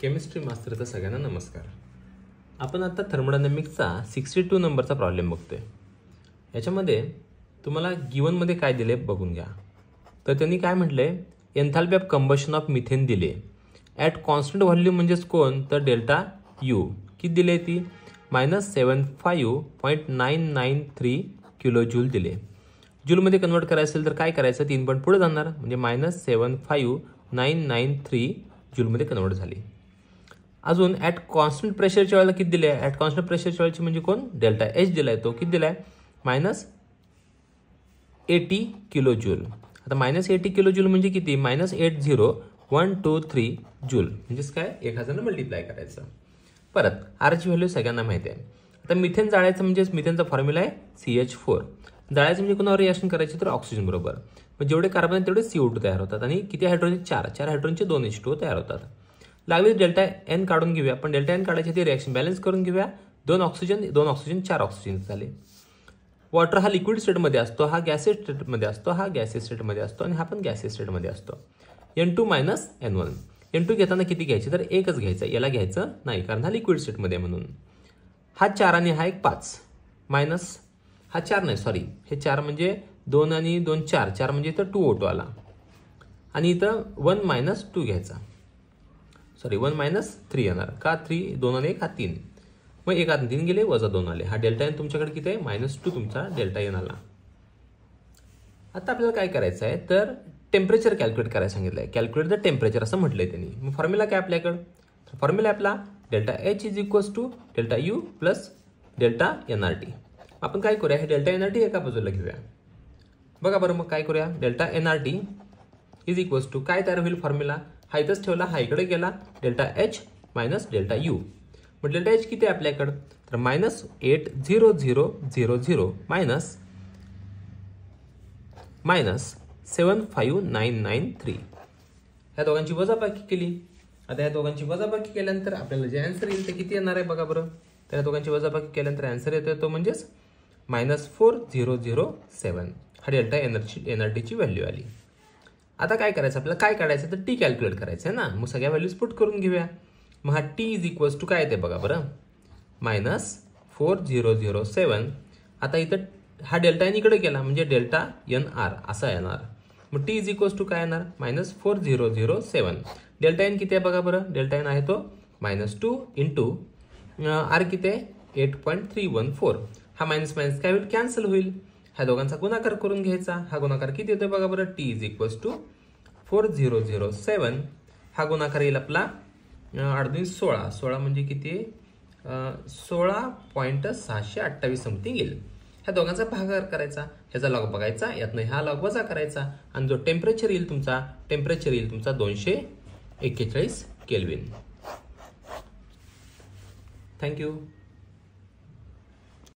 Chemistry मास्टरचा सगळ्यांना नमस्कार. आपण आता थर्मोडायनामिक्सचा 62 नंबरचा प्रॉब्लेम बघतोय. याच्यामध्ये तुम्हाला गिवनमध्ये काय दिले बघून घ्या. तर त्यांनी काय म्हटले, enthalpy of combustion of methane दिले ॲट कॉन्स्टंट व्हॉल्यूम म्हणजेच कोण, तर डेल्टा यू किती दिले, ती -75.993 किलो जूल दिले. जूलमध्ये कन्वर्ट करायचं असेल तर काय करायचं, 3 पॉईंट पुढे जाणार म्हणजे -75.993 जूलमध्ये कन्वर्ट झाली. अजून ॲट कॉन्स्टंट प्रेशरच्या वेळेला किती दिले, ॲट कॉन्स्टंट प्रेशरच्या वेळेची म्हणजे कोण, डेल्टा एच दिलाय, तो किती दिलाय -80 किलो जूल. आता -80 किलो जूल म्हणजे किती, -80123 जूल म्हणजेच काय, 1000 मल्टिप्लाय करायचं. परत आरची व्हॅल्यू सगळ्यांना माहिती आहे. आता मिथेन जाळायचं म्हणजेच मिथेनचा फॉर्म्युला आहे CH4. जाळायचं म्हणजे कोणावर रिएक्शन करायची, तर ऑक्सिजन बरोबर. मग जेवढे कार्बन आहेत तेवढे CO2 तयार होतात आणि किती हायड्रोजन, 4 हायड्रोजनचे 2 H2O तयार होतात. लागले डेल्टा एन काढून घेऊया, पण डेल्टा एन काढायची ती रिएक्शन बॅलन्स करून घेऊया. 2 ऑक्सिजन 4 ऑक्सिजन झाले. वॉटर हा लिक्विड स्टेटमध्ये असतो, हा गॅसियस स्टेटमध्ये असतो, हा गॅसियस स्टेटमध्ये असतो आणि हा पण गॅसियस स्टेटमध्ये असतो. N2 - N1. N2 घेताना किती घ्यायची, तर एकच घ्यायचं, याला घ्यायचं नाही कारण हा लिक्विड स्टेटमध्ये म्हणून. हा 4 आणि हा एक 5 मायनस हा 4 नाही, सॉरी हे 4 म्हणजे 2 आणि 2 4 म्हणजे इथं 2O2 आला आणि इथं 1 - 2 घ्यायचा, सॉरी 1 - 3 येणार का, 3 2 आणि 1 हा 3, मग 1 आणि 3 गेले, वजा 2 आले. हा डेल्टा एन तुमच्याकडे किती आहे, -2 तुमचा डेल्टा एन आला. आता आपल्याला काय करायचं आहे, तर टेम्परेचर कॅल्क्युलेट करायला सांगितलं आहे. कॅल्क्युलेट द टेम्परेचर असं म्हटलंय त्यांनी. मग फॉर्म्युला काय आपल्याकडं, फॉर्म्युला आपला delta H is equals to delta U plus delta NRT. आपण काय करूया, हे डेल्टा NRT एका बाजूला घेऊया. बघा बरं, मग काय करूया, delta NRT is equals to काय तयार होईल फॉर्म्युला, हा इथंच ठेवला, हा इकडे गेला, delta H minus delta U. मग डेल्टा एच किती आहे आपल्याकडं, तर -80000 मायनस 75993. ह्या दोघांची वजाबाकी केली. आता ह्या दोघांची वजाबाकी केल्यानंतर आपल्याला जे आन्सर येईल ते किती येणार आहे बघा बरं. तर या दोघांची वजाबाकी केल्यानंतर आन्सर येतो तो म्हणजेच -4007. हा डेल्टा NRTची व्हॅल्यू आली. आता काय करायचं आपल्याला, काय काढायचं, तर टी कॅल्क्युलेट करायचं आहे ना. मग सगळ्या व्हॅल्यूज पुट करून घेऊया. मग हा टी इज इक्वल्स टू काय येते बघा बरं, -4007. आता इथं हा डेल्टा एन इकडे गेला म्हणजे डेल्टा NR असा येणार. मग टी इज इक्वल्स टू काय येणार, -4007. डेल्टा एन किती आहे बघा बरं, डेल्टा एन आहे तो -2 इंटू आर किती आहे 8.314. हा मायनस मायनस काय होईल, कॅन्सल होईल. ह्या दोघांचा गुणाकार करून घ्यायचा. हा गुणाकार किती येतोय बघा बरं, टी इज इक्वल्स टू 4007. हा गुणाकार येईल आपला 16 म्हणजे किती, 16.628 समथिंग येईल. ह्या दोघांचा भागाकार करायचा, ह्याचा लॉग बघायचा, यातनं हा लॉग वजा करायचा आणि जो टेम्परेचर येईल तुमचा 241 केल्विन. थँक्यू.